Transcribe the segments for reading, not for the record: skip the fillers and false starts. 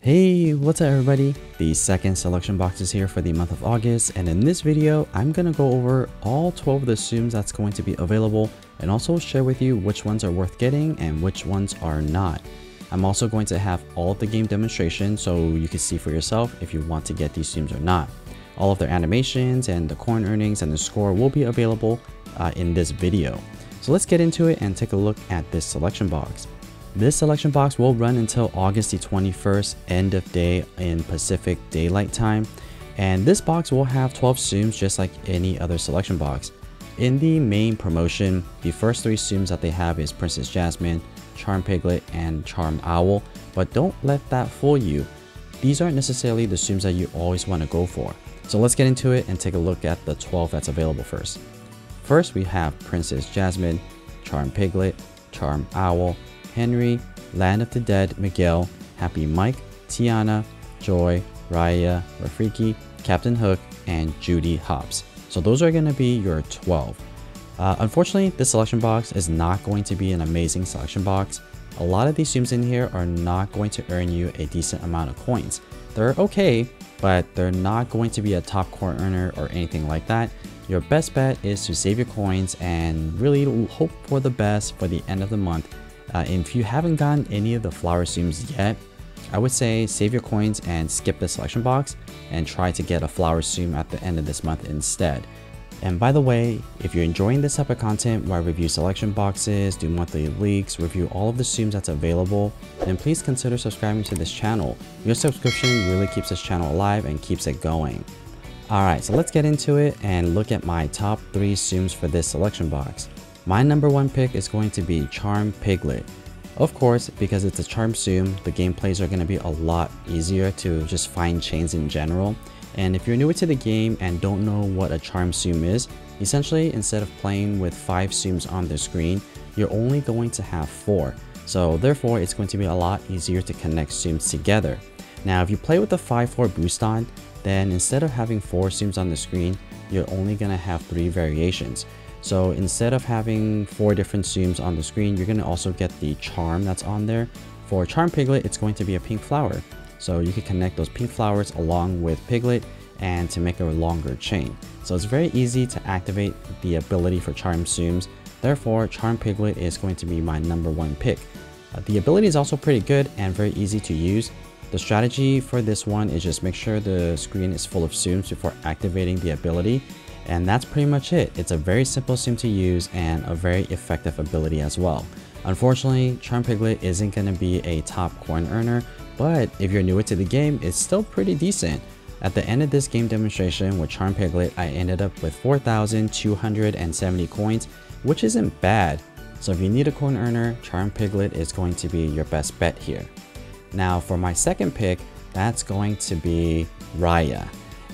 Hey, what's up everybody? The second selection box is here for the month of August, and in this video, I'm gonna go over all 12 of the Tsums that's going to be available and also share with you which ones are worth getting and which ones are not. I'm also going to have all of the game demonstrations so you can see for yourself if you want to get these Tsums or not. All of their animations and the coin earnings and the score will be available in this video. So let's get into it and take a look at this selection box. This selection box will run until August the 21st, end of day in Pacific Daylight Time. And this box will have 12 Tsums just like any other selection box. In the main promotion, the first 3 Tsums that they have is Princess Jasmine, Charm Piglet, and Charm Owl. But don't let that fool you. These aren't necessarily the Tsums that you always want to go for. So let's get into it and take a look at the 12 that's available first. First, we have Princess Jasmine, Charm Piglet, Charm Owl, Henry, Land of the Dead Miguel, Happy Mike, Tiana, Joy, Raya, Rafiki, Captain Hook, and Judy Hopps. So those are going to be your 12. Unfortunately, this selection box is not going to be an amazing selection box. A lot of these Tsums in here are not going to earn you a decent amount of coins. They're okay, but they're not going to be a top coin earner or anything like that. Your best bet is to save your coins and really hope for the best for the end of the month. If you haven't gotten any of the flower Tsums yet, I would say save your coins and skip the selection box and try to get a flower Tsum at the end of this month instead. And by the way, if you're enjoying this type of content where I review selection boxes, do monthly leaks, review all of the Tsums that's available, then please consider subscribing to this channel. Your subscription really keeps this channel alive and keeps it going. Alright, so let's get into it and look at my top 3 Tsums for this selection box. My number 1 pick is going to be Charm Piglet. Of course, because it's a Charm Tsum, the gameplays are going to be a lot easier to just find chains in general. And if you're newer to the game and don't know what a Charm Tsum is, essentially instead of playing with 5 Tsums on the screen, you're only going to have 4. So therefore, it's going to be a lot easier to connect Tsums together. Now, if you play with the 5-4 boost on, then instead of having 4 Tsums on the screen, you're only going to have 3 variations. So instead of having 4 different Tsums on the screen, you're going to also get the charm that's on there. For Charm Piglet, it's going to be a pink flower. So you can connect those pink flowers along with Piglet and to make a longer chain. So it's very easy to activate the ability for Charm Tsums. Therefore, Charm Piglet is going to be my number 1 pick. The ability is also pretty good and very easy to use. The strategy for this one is just make sure the screen is full of Tsums before activating the ability. And that's pretty much it. It's a very simple Tsum to use and a very effective ability as well. Unfortunately, Charm Piglet isn't going to be a top coin earner, but if you're newer to the game, it's still pretty decent. At the end of this game demonstration with Charm Piglet, I ended up with 4,270 coins, which isn't bad. So if you need a coin earner, Charm Piglet is going to be your best bet here. Now for my second pick, that's going to be Raya.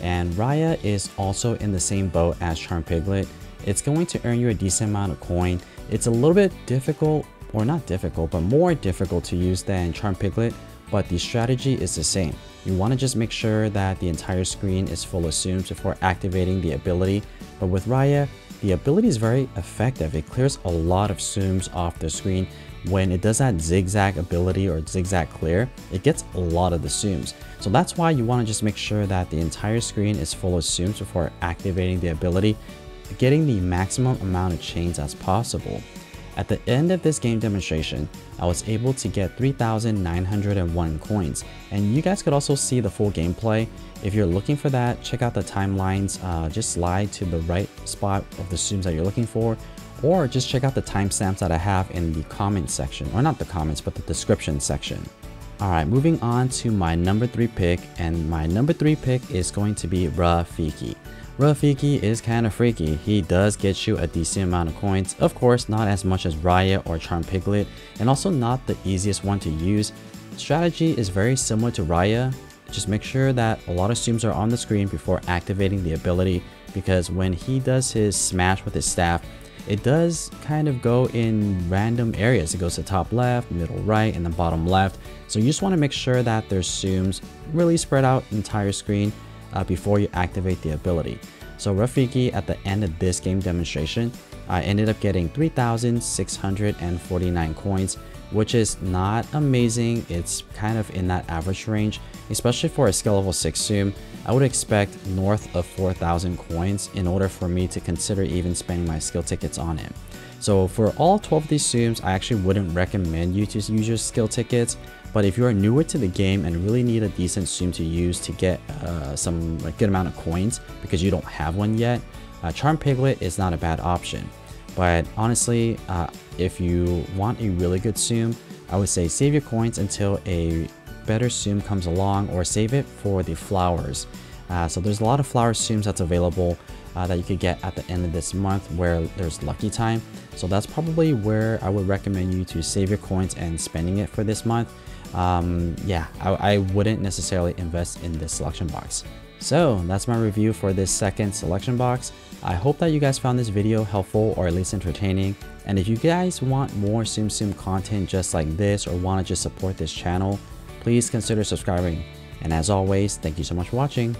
And Raya is also in the same boat as Charm Piglet. It's going to earn you a decent amount of coin. It's a little bit difficult, or not difficult, but more difficult to use than Charm Piglet, but the strategy is the same. You want to just make sure that the entire screen is full of Tsums before activating the ability. But with Raya, the ability is very effective. It clears a lot of Tsums off the screen. When it does that zigzag ability or zigzag clear, it gets a lot of the Tsums. So that's why you want to just make sure that the entire screen is full of Tsums before activating the ability, getting the maximum amount of chains as possible. At the end of this game demonstration, I was able to get 3,901 coins, and you guys could also see the full gameplay. If you're looking for that, check out the timelines, just slide to the right spot of the Tsums that you're looking for, or just check out the timestamps that I have in the comments section, or not the comments, but the description section. Alright, moving on to my number 3 pick, and my number 3 pick is going to be Rafiki. Rafiki is kind of freaky. He does get you a decent amount of coins. Of course, not as much as Raya or Charm Piglet, and also not the easiest one to use. Strategy is very similar to Raya. Just make sure that a lot of Tsums are on the screen before activating the ability, because when he does his smash with his staff, it does kind of go in random areas. It goes to top left, middle right, and the bottom left. So you just want to make sure that there's Tsums really spread out the entire screen before you activate the ability. So Rafiki, at the end of this game demonstration, I ended up getting 3,649 coins, which is not amazing. It's kind of in that average range, especially for a skill level 6 Tsum. I would expect north of 4,000 coins in order for me to consider even spending my skill tickets on it. So for all 12 of these Tsums, I actually wouldn't recommend you to use your skill tickets. But if you're newer to the game and really need a decent Tsum to use to get some good amount of coins because you don't have one yet, Charm Piglet is not a bad option. But honestly, if you want a really good Tsum, I would say save your coins until a better Tsum comes along, or save it for the flowers. So there's a lot of flower Tsums that's available that you could get at the end of this month where there's lucky time. So that's probably where I would recommend you to save your coins and spending it for this month. Yeah, I wouldn't necessarily invest in this selection box. So that's my review for this second selection box. I hope that you guys found this video helpful or at least entertaining. And if you guys want more Tsum Tsum content just like this, or want to just support this channel, please consider subscribing. And as always, thank you so much for watching.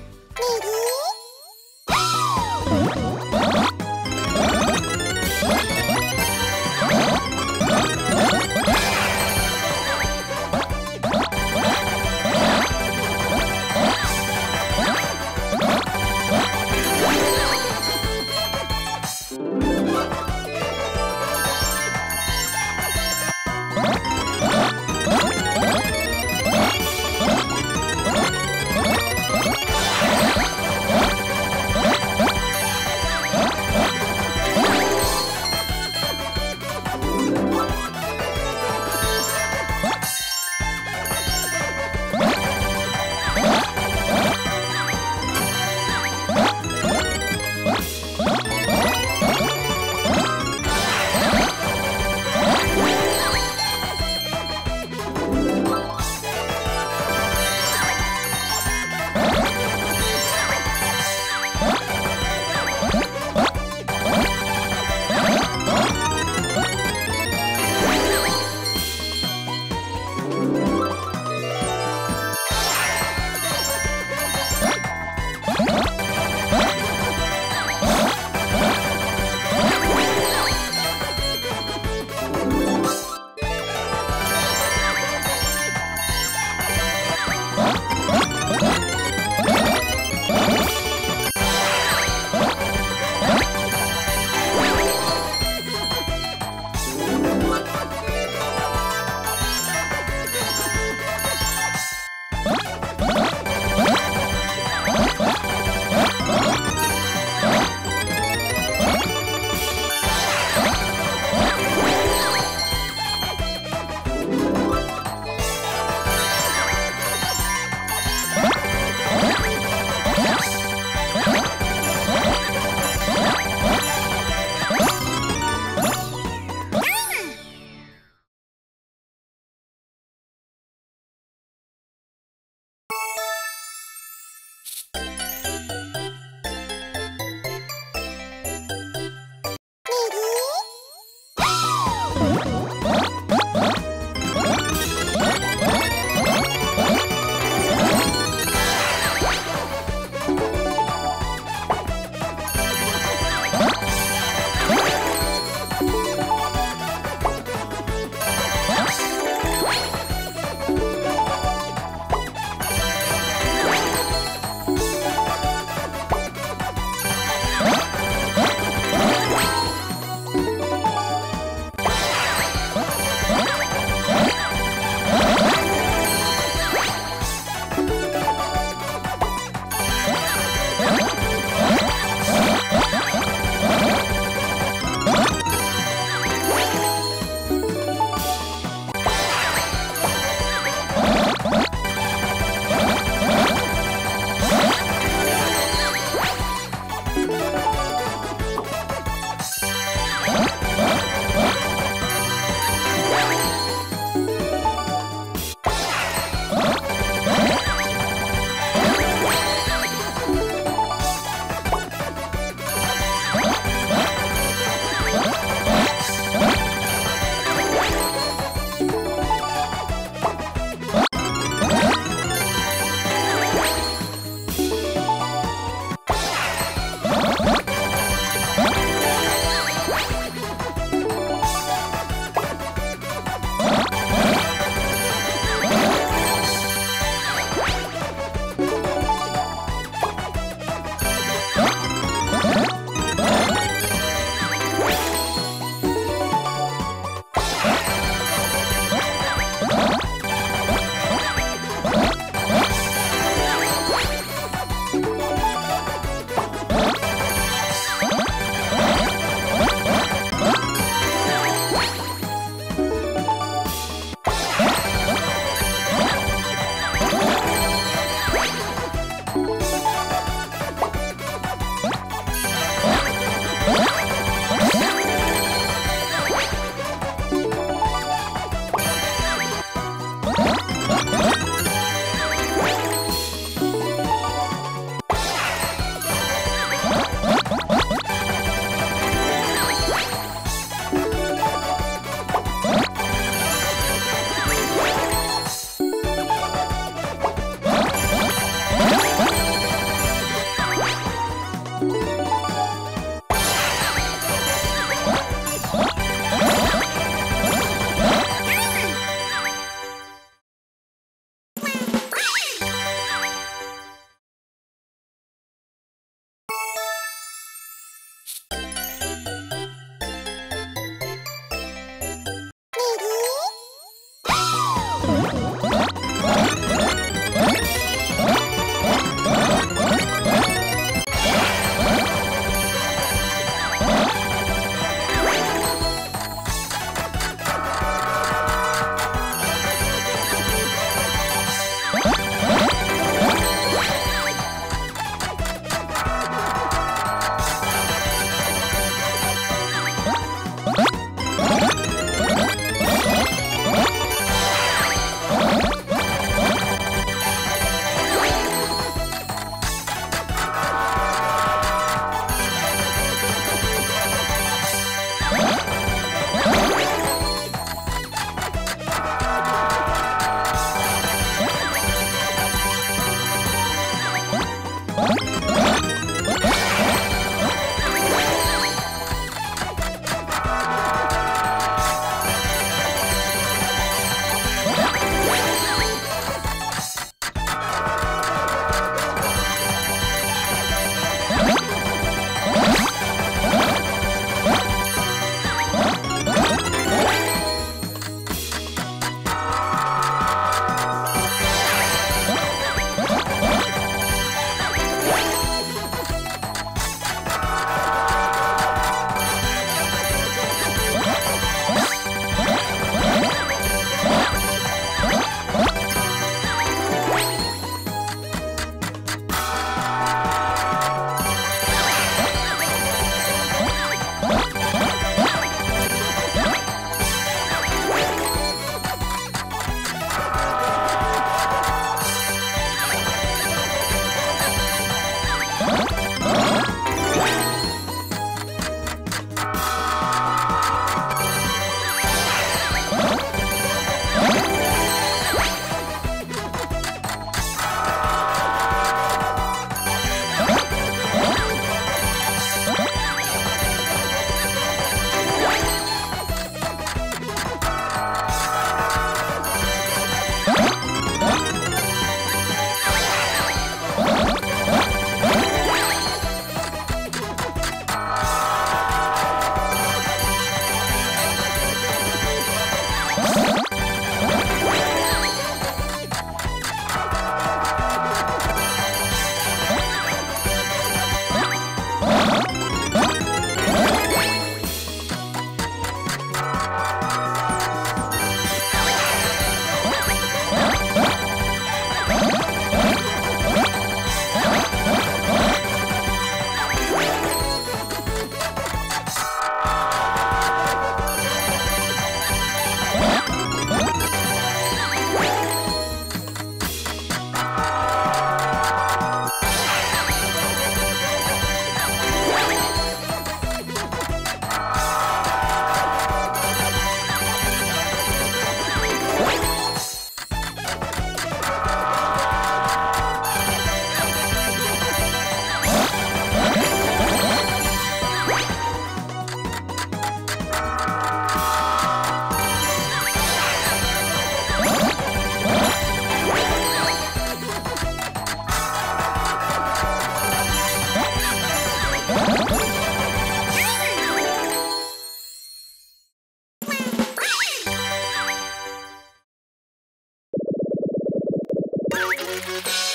Bye.